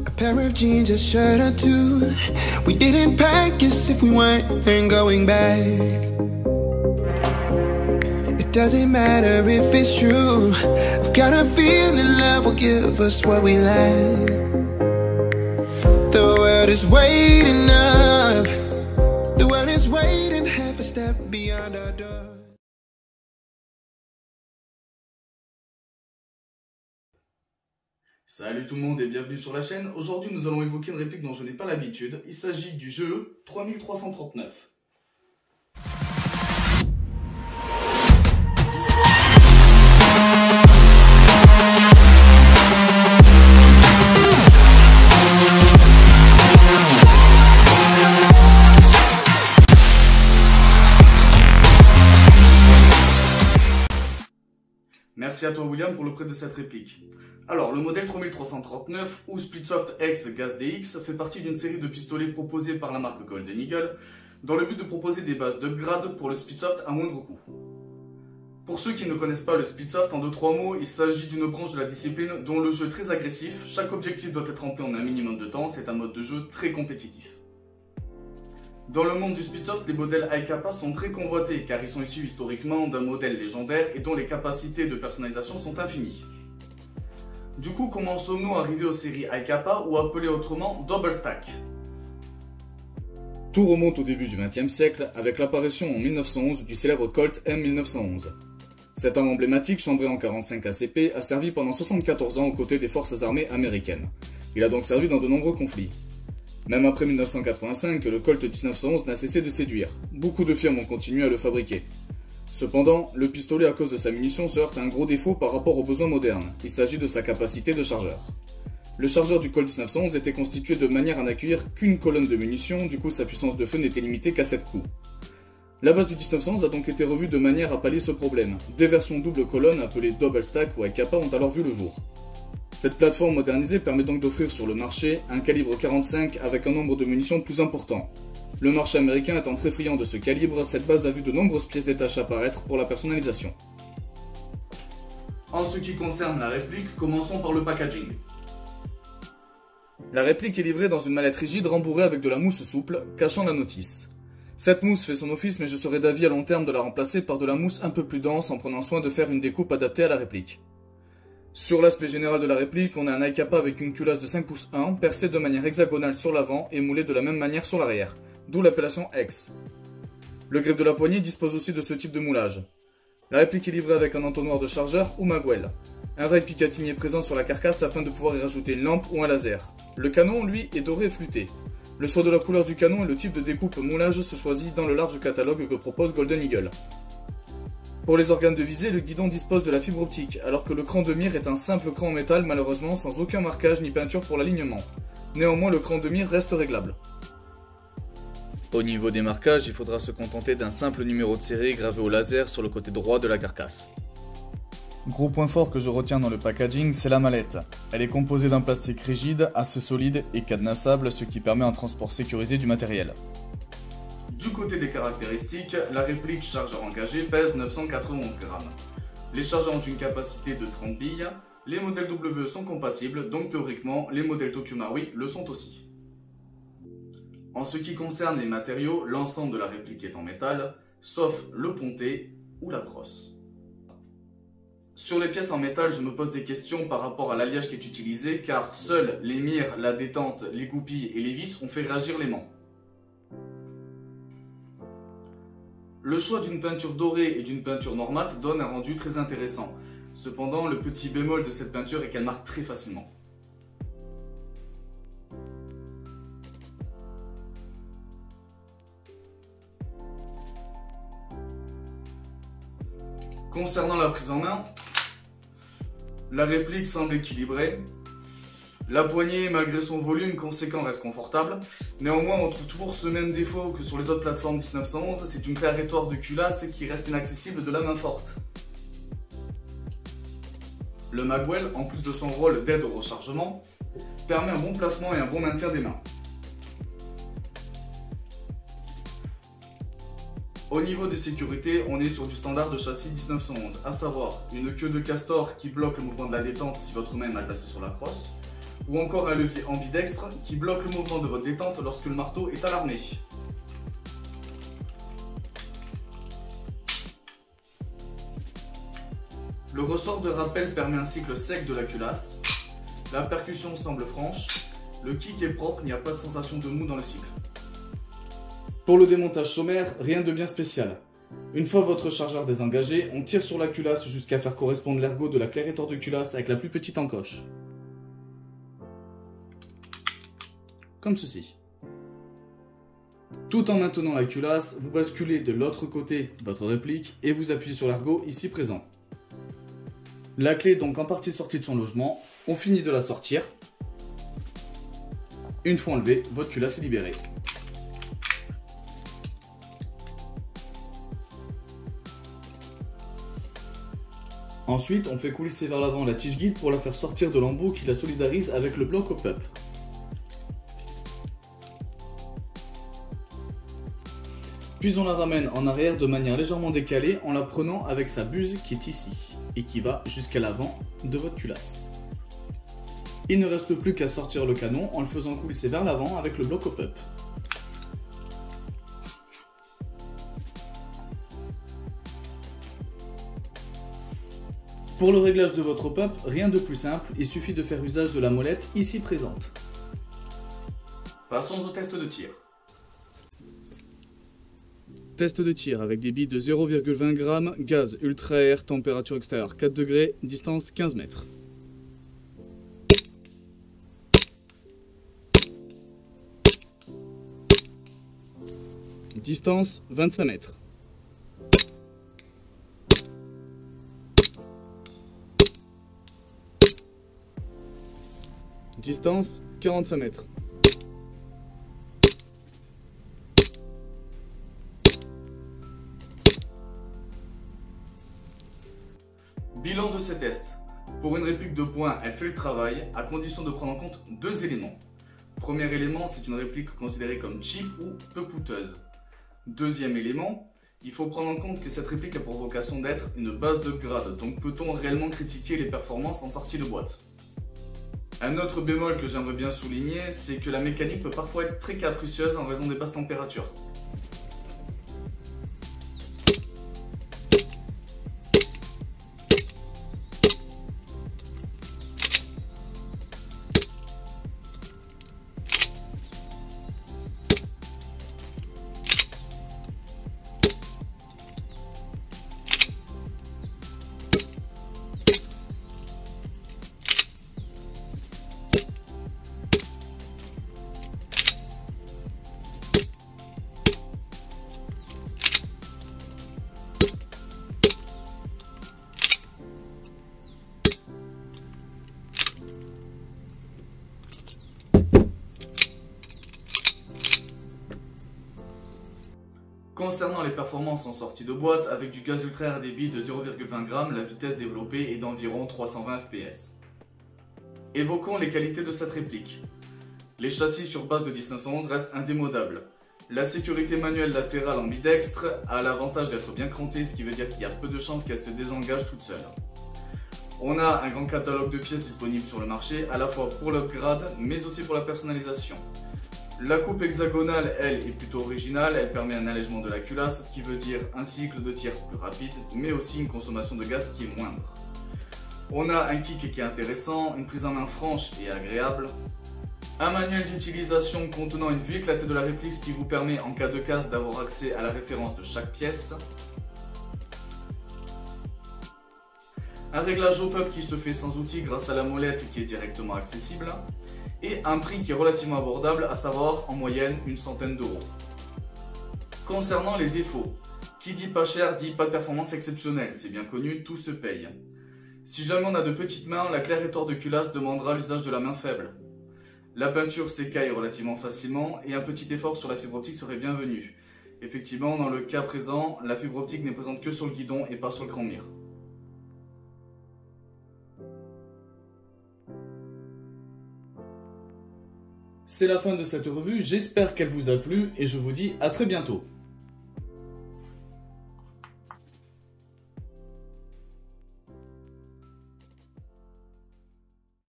A pair of jeans, a shirt or two. We didn't pack as if we weren't going back. It doesn't matter if it's true. I've got a feeling love will give us what we lack. The world is waiting up. The world is waiting half a step beyond our door. Salut tout le monde et bienvenue sur la chaîne. Aujourd'hui nous allons évoquer une réplique dont je n'ai pas l'habitude. Il s'agit du jeu 3339. Merci à toi William pour le prêt de cette réplique. Alors, le modèle 3339 ou Splitsoft X Gas DX fait partie d'une série de pistolets proposés par la marque Golden Eagle dans le but de proposer des bases d'upgrade pour le Splitsoft à moindre coût. Pour ceux qui ne connaissent pas le Splitsoft, en 2-3 mots, il s'agit d'une branche de la discipline dont le jeu est très agressif, chaque objectif doit être rempli en un minimum de temps, c'est un mode de jeu très compétitif. Dans le monde du Splitsoft, les modèles High Kappa sont très convoités car ils sont issus historiquement d'un modèle légendaire et dont les capacités de personnalisation sont infinies. Du coup, comment sommes-nous arrivés aux séries High Kappa ou appelées autrement Double Stack? Tout remonte au début du XXe siècle avec l'apparition en 1911 du célèbre Colt M1911. Cette arme emblématique, chambrée en 45 ACP, a servi pendant 74 ans aux côtés des forces armées américaines. Il a donc servi dans de nombreux conflits. Même après 1985, le Colt 1911 n'a cessé de séduire. Beaucoup de firmes ont continué à le fabriquer. Cependant, le pistolet à cause de sa munition se heurte à un gros défaut par rapport aux besoins modernes. Il s'agit de sa capacité de chargeur. Le chargeur du Colt 1911 était constitué de manière à n'accueillir qu'une colonne de munitions, du coup sa puissance de feu n'était limitée qu'à 7 coups. La base du 1911 a donc été revue de manière à pallier ce problème. Des versions double colonne appelées Double Stack ou High Kappa ont alors vu le jour. Cette plateforme modernisée permet donc d'offrir sur le marché un calibre 45 avec un nombre de munitions plus important. Le marché américain étant très friand de ce calibre, cette base a vu de nombreuses pièces détachées apparaître pour la personnalisation. En ce qui concerne la réplique, commençons par le packaging. La réplique est livrée dans une mallette rigide rembourrée avec de la mousse souple, cachant la notice. Cette mousse fait son office, mais je serais d'avis à long terme de la remplacer par de la mousse un peu plus dense en prenant soin de faire une découpe adaptée à la réplique. Sur l'aspect général de la réplique, on a un High Kappa avec une culasse de 5 pouces 1, percée de manière hexagonale sur l'avant et moulée de la même manière sur l'arrière, d'où l'appellation X. Le grip de la poignée dispose aussi de ce type de moulage. La réplique est livrée avec un entonnoir de chargeur ou magwell. Un rail Picatinny est présent sur la carcasse afin de pouvoir y rajouter une lampe ou un laser. Le canon, lui, est doré et flûté. Le choix de la couleur du canon et le type de découpe moulage se choisit dans le large catalogue que propose Golden Eagle. Pour les organes de visée, le guidon dispose de la fibre optique, alors que le cran de mire est un simple cran en métal malheureusement sans aucun marquage ni peinture pour l'alignement. Néanmoins, le cran de mire reste réglable. Au niveau des marquages, il faudra se contenter d'un simple numéro de série gravé au laser sur le côté droit de la carcasse. Gros point fort que je retiens dans le packaging, c'est la mallette. Elle est composée d'un plastique rigide, assez solide et cadenassable, ce qui permet un transport sécurisé du matériel. Du côté des caractéristiques, la réplique chargeur engagé pèse 991 grammes. Les chargeurs ont une capacité de 30 billes, les modèles WE sont compatibles, donc théoriquement, les modèles Tokyo Marui le sont aussi. En ce qui concerne les matériaux, l'ensemble de la réplique est en métal, sauf le ponté ou la crosse. Sur les pièces en métal, je me pose des questions par rapport à l'alliage qui est utilisé, car seuls les mires, la détente, les goupilles et les vis ont fait réagir l'aimant. Le choix d'une peinture dorée et d'une peinture normate donne un rendu très intéressant. Cependant, le petit bémol de cette peinture est qu'elle marque très facilement. Concernant la prise en main, la réplique semble équilibrée. La poignée, malgré son volume conséquent, reste confortable. Néanmoins, on trouve toujours ce même défaut que sur les autres plateformes du 1911, c'est une claire-étoire de culasse qui reste inaccessible de la main forte. Le magwell, en plus de son rôle d'aide au rechargement, permet un bon placement et un bon maintien des mains. Au niveau des sécurités, on est sur du standard de châssis 1911, à savoir une queue de castor qui bloque le mouvement de la détente si votre main est mal placée sur la crosse, ou encore un levier ambidextre qui bloque le mouvement de votre détente lorsque le marteau est alarmé. Le ressort de rappel permet un cycle sec de la culasse. La percussion semble franche. Le kick est propre, il n'y a pas de sensation de mou dans le cycle. Pour le démontage sommaire, rien de bien spécial. Une fois votre chargeur désengagé, on tire sur la culasse jusqu'à faire correspondre l'ergot de la claire étore de culasse avec la plus petite encoche. Comme ceci. Tout en maintenant la culasse, vous basculez de l'autre côté votre réplique et vous appuyez sur l'ergot ici présent. La clé est donc en partie sortie de son logement, on finit de la sortir. Une fois enlevée, votre culasse est libérée. Ensuite, on fait coulisser vers l'avant la tige guide pour la faire sortir de l'embout qui la solidarise avec le bloc au pup. Puis on la ramène en arrière de manière légèrement décalée en la prenant avec sa buse qui est ici et qui va jusqu'à l'avant de votre culasse. Il ne reste plus qu'à sortir le canon en le faisant coulisser vers l'avant avec le bloc au pup. Pour le réglage de votre pup, rien de plus simple, il suffit de faire usage de la molette ici présente. Passons au test de tir. Test de tir avec des billes de 0,20 g, gaz ultra air, température extérieure 4 degrés, distance 15 mètres. Distance 25 mètres. Distance 45 mètres. Bilan de ce test. Pour une réplique de poing, elle fait le travail, à condition de prendre en compte deux éléments. Premier élément, c'est une réplique considérée comme cheap ou peu coûteuse. Deuxième élément, il faut prendre en compte que cette réplique a pour vocation d'être une base de grade, donc peut-on réellement critiquer les performances en sortie de boîte? Un autre bémol que j'aimerais bien souligner, c'est que la mécanique peut parfois être très capricieuse en raison des basses températures. Concernant les performances en sortie de boîte, avec du gaz ultra air et des billes de 0,20 g, la vitesse développée est d'environ 320 fps. Évoquons les qualités de cette réplique. Les châssis sur base de 1911 restent indémodables. La sécurité manuelle latérale ambidextre a l'avantage d'être bien crantée, ce qui veut dire qu'il y a peu de chances qu'elle se désengage toute seule. On a un grand catalogue de pièces disponibles sur le marché, à la fois pour l'upgrade, mais aussi pour la personnalisation. La coupe hexagonale, elle, est plutôt originale, elle permet un allègement de la culasse, ce qui veut dire un cycle de tir plus rapide, mais aussi une consommation de gaz qui est moindre. On a un kick qui est intéressant, une prise en main franche et agréable, un manuel d'utilisation contenant une vue éclatée de la réplique, ce qui vous permet en cas de casse d'avoir accès à la référence de chaque pièce, un réglage au pup qui se fait sans outil grâce à la molette qui est directement accessible, et un prix qui est relativement abordable, à savoir en moyenne une centaine d'euros. Concernant les défauts, qui dit pas cher dit pas de performance exceptionnelle, c'est bien connu, tout se paye. Si jamais on a de petites mains, la claire étore de culasse demandera l'usage de la main faible. La peinture s'écaille relativement facilement et un petit effort sur la fibre optique serait bienvenu. Effectivement, dans le cas présent, la fibre optique n'est présente que sur le guidon et pas sur le grand mire. C'est la fin de cette revue, j'espère qu'elle vous a plu et je vous dis à très bientôt.